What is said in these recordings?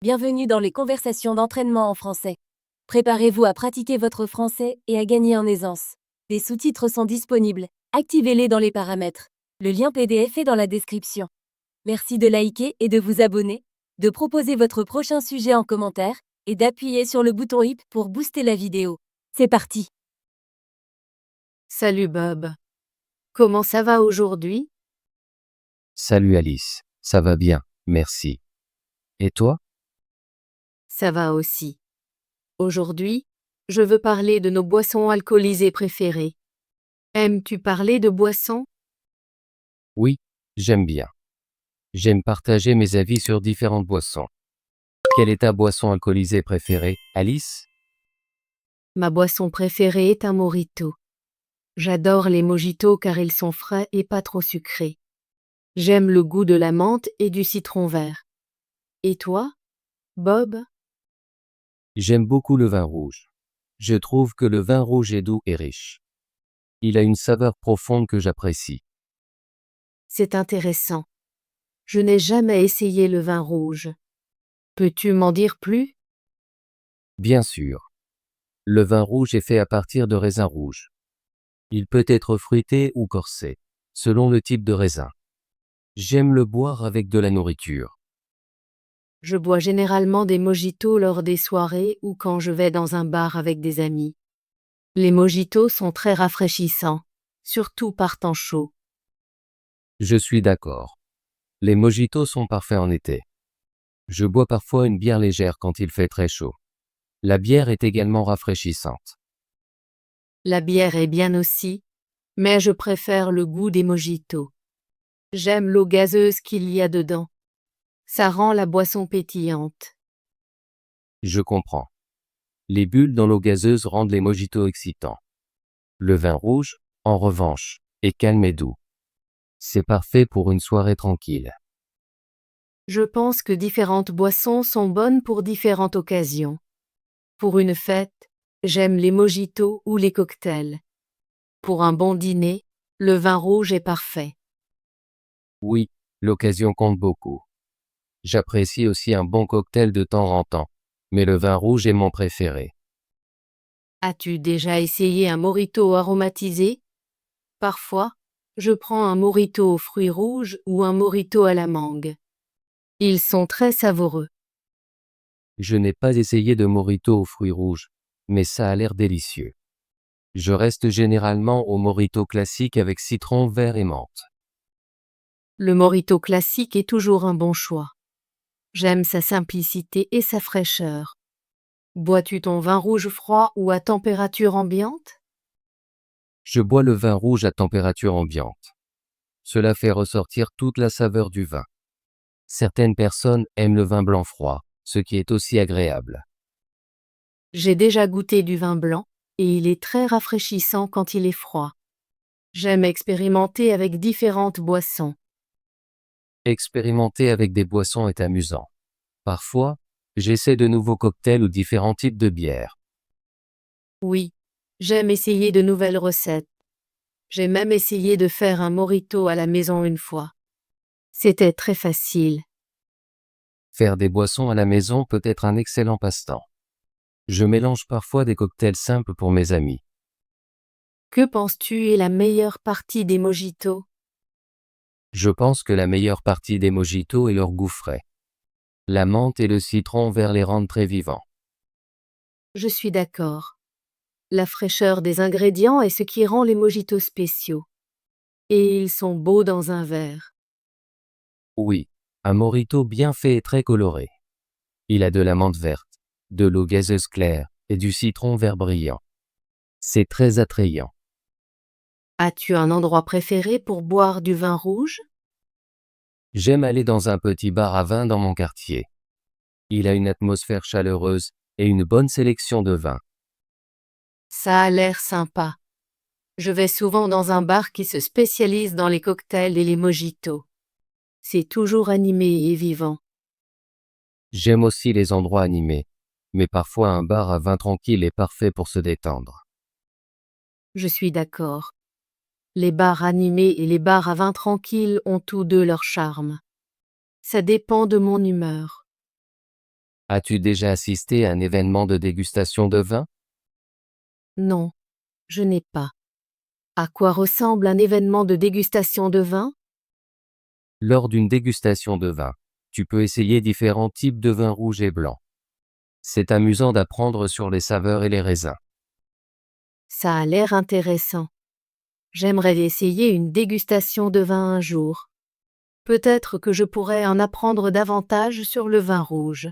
Bienvenue dans les conversations d'entraînement en français. Préparez-vous à pratiquer votre français et à gagner en aisance. Des sous-titres sont disponibles. Activez-les dans les paramètres. Le lien PDF est dans la description. Merci de liker et de vous abonner, de proposer votre prochain sujet en commentaire et d'appuyer sur le bouton HIP pour booster la vidéo. C'est parti! Salut Bob. Comment ça va aujourd'hui? Salut Alice, ça va bien, merci. Et toi? Ça va aussi. Aujourd'hui, je veux parler de nos boissons alcoolisées préférées. Aimes-tu parler de boissons? Oui, j'aime bien. J'aime partager mes avis sur différentes boissons. Quelle est ta boisson alcoolisée préférée, Alice? Ma boisson préférée est un mojito. J'adore les mojitos car ils sont frais et pas trop sucrés. J'aime le goût de la menthe et du citron vert. Et toi, Bob? J'aime beaucoup le vin rouge. Je trouve que le vin rouge est doux et riche. Il a une saveur profonde que j'apprécie. C'est intéressant. Je n'ai jamais essayé le vin rouge. Peux-tu m'en dire plus? Bien sûr. Le vin rouge est fait à partir de raisins rouges. Il peut être fruité ou corsé, selon le type de raisin. J'aime le boire avec de la nourriture. Je bois généralement des mojitos lors des soirées ou quand je vais dans un bar avec des amis. Les mojitos sont très rafraîchissants, surtout par temps chaud. Je suis d'accord. Les mojitos sont parfaits en été. Je bois parfois une bière légère quand il fait très chaud. La bière est également rafraîchissante. La bière est bien aussi, mais je préfère le goût des mojitos. J'aime l'eau gazeuse qu'il y a dedans. Ça rend la boisson pétillante. Je comprends. Les bulles dans l'eau gazeuse rendent les mojitos excitants. Le vin rouge, en revanche, est calme et doux. C'est parfait pour une soirée tranquille. Je pense que différentes boissons sont bonnes pour différentes occasions. Pour une fête, j'aime les mojitos ou les cocktails. Pour un bon dîner, le vin rouge est parfait. Oui, l'occasion compte beaucoup. J'apprécie aussi un bon cocktail de temps en temps, mais le vin rouge est mon préféré. As-tu déjà essayé un mojito aromatisé? Parfois, je prends un mojito aux fruits rouges ou un mojito à la mangue. Ils sont très savoureux. Je n'ai pas essayé de mojito aux fruits rouges, mais ça a l'air délicieux. Je reste généralement au mojito classique avec citron vert et menthe. Le mojito classique est toujours un bon choix. J'aime sa simplicité et sa fraîcheur. Bois-tu ton vin rouge froid ou à température ambiante? Je bois le vin rouge à température ambiante. Cela fait ressortir toute la saveur du vin. Certaines personnes aiment le vin blanc froid, ce qui est aussi agréable. J'ai déjà goûté du vin blanc, et il est très rafraîchissant quand il est froid. J'aime expérimenter avec différentes boissons. Expérimenter avec des boissons est amusant. Parfois, j'essaie de nouveaux cocktails ou différents types de bières. Oui, j'aime essayer de nouvelles recettes. J'ai même essayé de faire un mojito à la maison une fois. C'était très facile. Faire des boissons à la maison peut être un excellent passe-temps. Je mélange parfois des cocktails simples pour mes amis. Que penses-tu est la meilleure partie des mojitos? Je pense que la meilleure partie des mojitos est leur goût frais. La menthe et le citron vert les rendent très vivants. Je suis d'accord. La fraîcheur des ingrédients est ce qui rend les mojitos spéciaux. Et ils sont beaux dans un verre. Oui, un mojito bien fait est très coloré. Il a de la menthe verte, de l'eau gazeuse claire et du citron vert brillant. C'est très attrayant. As-tu un endroit préféré pour boire du vin rouge? J'aime aller dans un petit bar à vin dans mon quartier. Il a une atmosphère chaleureuse et une bonne sélection de vins. Ça a l'air sympa. Je vais souvent dans un bar qui se spécialise dans les cocktails et les mojitos. C'est toujours animé et vivant. J'aime aussi les endroits animés, mais parfois un bar à vin tranquille est parfait pour se détendre. Je suis d'accord. Les bars animés et les bars à vin tranquille ont tous deux leur charme. Ça dépend de mon humeur. As-tu déjà assisté à un événement de dégustation de vin? Non, je n'ai pas. À quoi ressemble un événement de dégustation de vin? Lors d'une dégustation de vin, tu peux essayer différents types de vins rouges et blancs. C'est amusant d'apprendre sur les saveurs et les raisins. Ça a l'air intéressant. J'aimerais essayer une dégustation de vin un jour. Peut-être que je pourrais en apprendre davantage sur le vin rouge.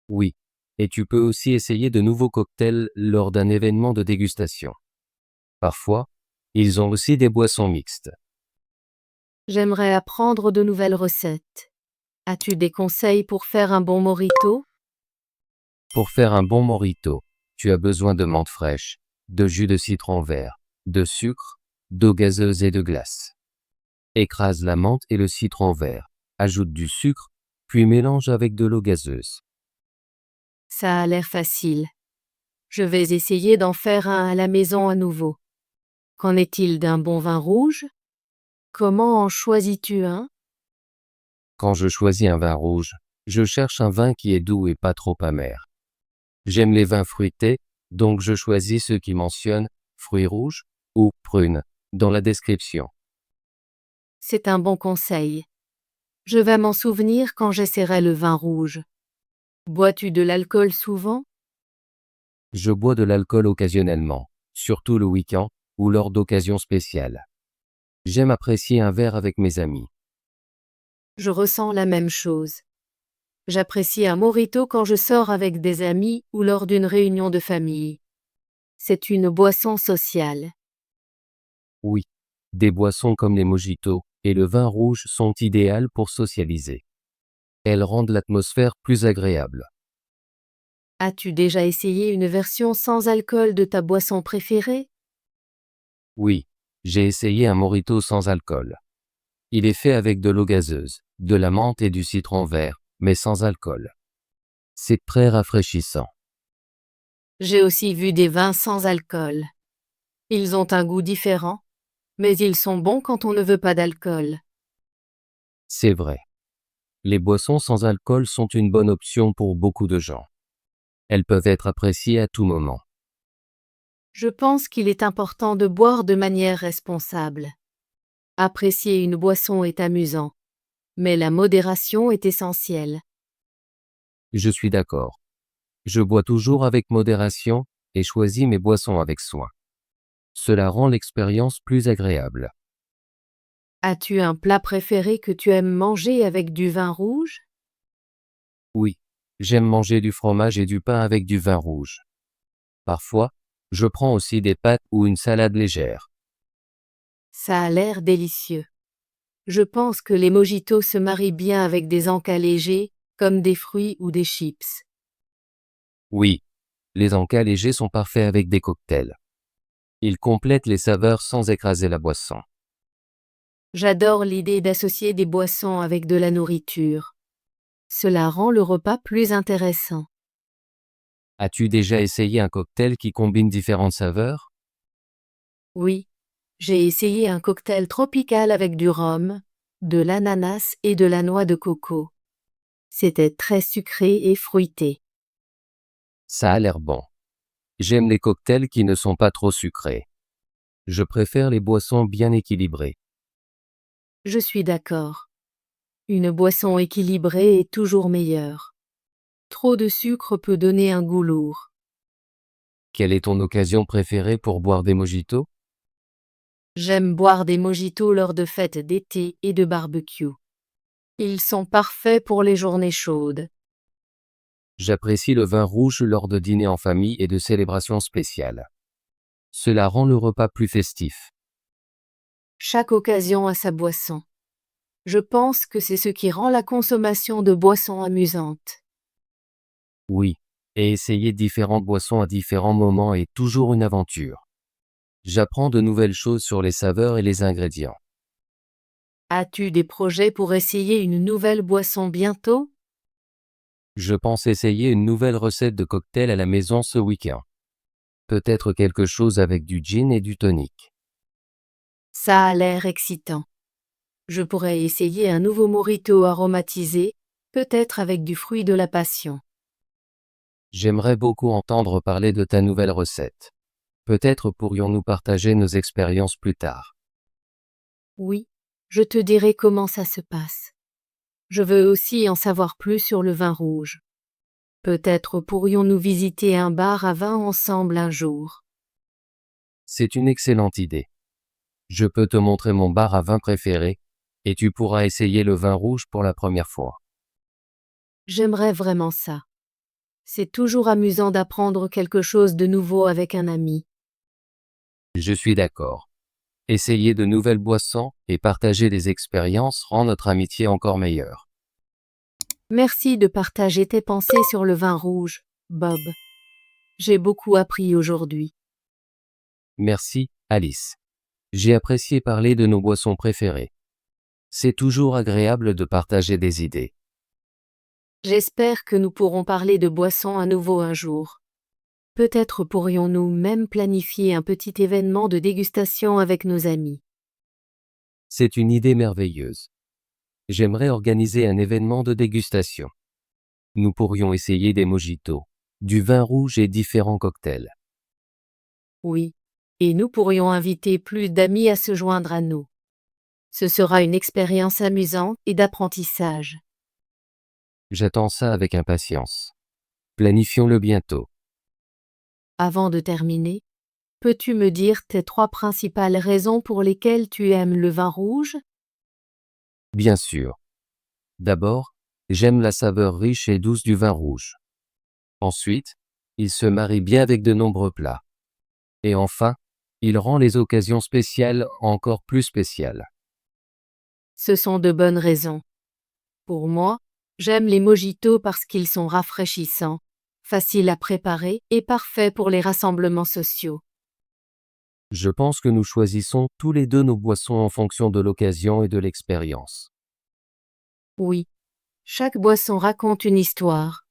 Oui. Et tu peux aussi essayer de nouveaux cocktails lors d'un événement de dégustation. Parfois, ils ont aussi des boissons mixtes. J'aimerais apprendre de nouvelles recettes. As-tu des conseils pour faire un bon mojito? Pour faire un bon mojito, tu as besoin de menthe fraîche, de jus de citron vert, de sucre, d'eau gazeuse et de glace. Écrase la menthe et le citron vert, ajoute du sucre, puis mélange avec de l'eau gazeuse. Ça a l'air facile. Je vais essayer d'en faire un à la maison à nouveau. Qu'en est-il d'un bon vin rouge? Comment en choisis-tu un? Quand je choisis un vin rouge, je cherche un vin qui est doux et pas trop amer. J'aime les vins fruités, donc je choisis ceux qui mentionnent fruits rouges ou prunes dans la description. C'est un bon conseil. Je vais m'en souvenir quand j'essaierai le vin rouge. Bois-tu de l'alcool souvent? Je bois de l'alcool occasionnellement, surtout le week-end ou lors d'occasions spéciales. J'aime apprécier un verre avec mes amis. Je ressens la même chose. J'apprécie un mojito quand je sors avec des amis ou lors d'une réunion de famille. C'est une boisson sociale. Oui, des boissons comme les mojitos et le vin rouge sont idéales pour socialiser. Elles rendent l'atmosphère plus agréable. As-tu déjà essayé une version sans alcool de ta boisson préférée? Oui, j'ai essayé un mojito sans alcool. Il est fait avec de l'eau gazeuse, de la menthe et du citron vert, mais sans alcool. C'est très rafraîchissant. J'ai aussi vu des vins sans alcool. Ils ont un goût différent, mais ils sont bons quand on ne veut pas d'alcool. C'est vrai. Les boissons sans alcool sont une bonne option pour beaucoup de gens. Elles peuvent être appréciées à tout moment. Je pense qu'il est important de boire de manière responsable. Apprécier une boisson est amusant, mais la modération est essentielle. Je suis d'accord. Je bois toujours avec modération et choisis mes boissons avec soin. Cela rend l'expérience plus agréable. As-tu un plat préféré que tu aimes manger avec du vin rouge? Oui, j'aime manger du fromage et du pain avec du vin rouge. Parfois, je prends aussi des pâtes ou une salade légère. Ça a l'air délicieux. Je pense que les mojitos se marient bien avec des encas légers, comme des fruits ou des chips. Oui, les encas légers sont parfaits avec des cocktails. Ils complètent les saveurs sans écraser la boisson. J'adore l'idée d'associer des boissons avec de la nourriture. Cela rend le repas plus intéressant. As-tu déjà essayé un cocktail qui combine différentes saveurs? Oui, j'ai essayé un cocktail tropical avec du rhum, de l'ananas et de la noix de coco. C'était très sucré et fruité. Ça a l'air bon. J'aime les cocktails qui ne sont pas trop sucrés. Je préfère les boissons bien équilibrées. Je suis d'accord. Une boisson équilibrée est toujours meilleure. Trop de sucre peut donner un goût lourd. Quelle est ton occasion préférée pour boire des mojitos? J'aime boire des mojitos lors de fêtes d'été et de barbecue. Ils sont parfaits pour les journées chaudes. J'apprécie le vin rouge lors de dîners en famille et de célébrations spéciales. Cela rend le repas plus festif. Chaque occasion a sa boisson. Je pense que c'est ce qui rend la consommation de boissons amusante. Oui, et essayer différentes boissons à différents moments est toujours une aventure. J'apprends de nouvelles choses sur les saveurs et les ingrédients. As-tu des projets pour essayer une nouvelle boisson bientôt? Je pense essayer une nouvelle recette de cocktail à la maison ce week-end. Peut-être quelque chose avec du gin et du tonic. Ça a l'air excitant. Je pourrais essayer un nouveau mojito aromatisé, peut-être avec du fruit de la passion. J'aimerais beaucoup entendre parler de ta nouvelle recette. Peut-être pourrions-nous partager nos expériences plus tard. Oui, je te dirai comment ça se passe. Je veux aussi en savoir plus sur le vin rouge. Peut-être pourrions-nous visiter un bar à vin ensemble un jour. C'est une excellente idée. Je peux te montrer mon bar à vin préféré, et tu pourras essayer le vin rouge pour la première fois. J'aimerais vraiment ça. C'est toujours amusant d'apprendre quelque chose de nouveau avec un ami. Je suis d'accord. Essayer de nouvelles boissons et partager des expériences rend notre amitié encore meilleure. Merci de partager tes pensées sur le vin rouge, Bob. J'ai beaucoup appris aujourd'hui. Merci, Alice. J'ai apprécié parler de nos boissons préférées. C'est toujours agréable de partager des idées. J'espère que nous pourrons parler de boissons à nouveau un jour. Peut-être pourrions-nous même planifier un petit événement de dégustation avec nos amis. C'est une idée merveilleuse. J'aimerais organiser un événement de dégustation. Nous pourrions essayer des mojitos, du vin rouge et différents cocktails. Oui, et nous pourrions inviter plus d'amis à se joindre à nous. Ce sera une expérience amusante et d'apprentissage. J'attends ça avec impatience. Planifions-le bientôt. Avant de terminer, peux-tu me dire tes 3 principales raisons pour lesquelles tu aimes le vin rouge? Bien sûr. D'abord, j'aime la saveur riche et douce du vin rouge. Ensuite, il se marie bien avec de nombreux plats. Et enfin, il rend les occasions spéciales encore plus spéciales. Ce sont de bonnes raisons. Pour moi, j'aime les mojitos parce qu'ils sont rafraîchissants, faciles à préparer et parfaits pour les rassemblements sociaux. Je pense que nous choisissons tous les deux nos boissons en fonction de l'occasion et de l'expérience. Oui, chaque boisson raconte une histoire.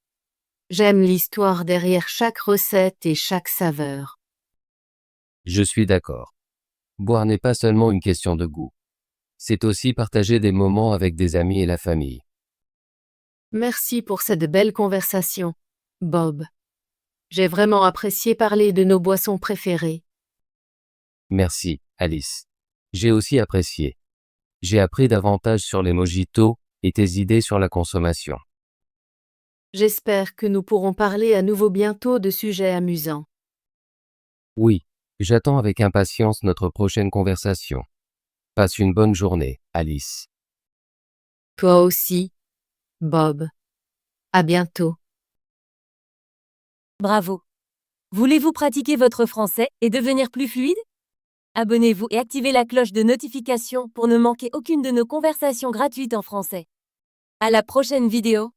J'aime l'histoire derrière chaque recette et chaque saveur. Je suis d'accord. Boire n'est pas seulement une question de goût. C'est aussi partager des moments avec des amis et la famille. Merci pour cette belle conversation, Bob. J'ai vraiment apprécié parler de nos boissons préférées. Merci, Alice. J'ai aussi apprécié. J'ai appris davantage sur les mojitos et tes idées sur la consommation. J'espère que nous pourrons parler à nouveau bientôt de sujets amusants. Oui, j'attends avec impatience notre prochaine conversation. Passe une bonne journée, Alice. Toi aussi, Bob. À bientôt. Bravo. Voulez-vous pratiquer votre français et devenir plus fluide? Abonnez-vous et activez la cloche de notification pour ne manquer aucune de nos conversations gratuites en français. À la prochaine vidéo.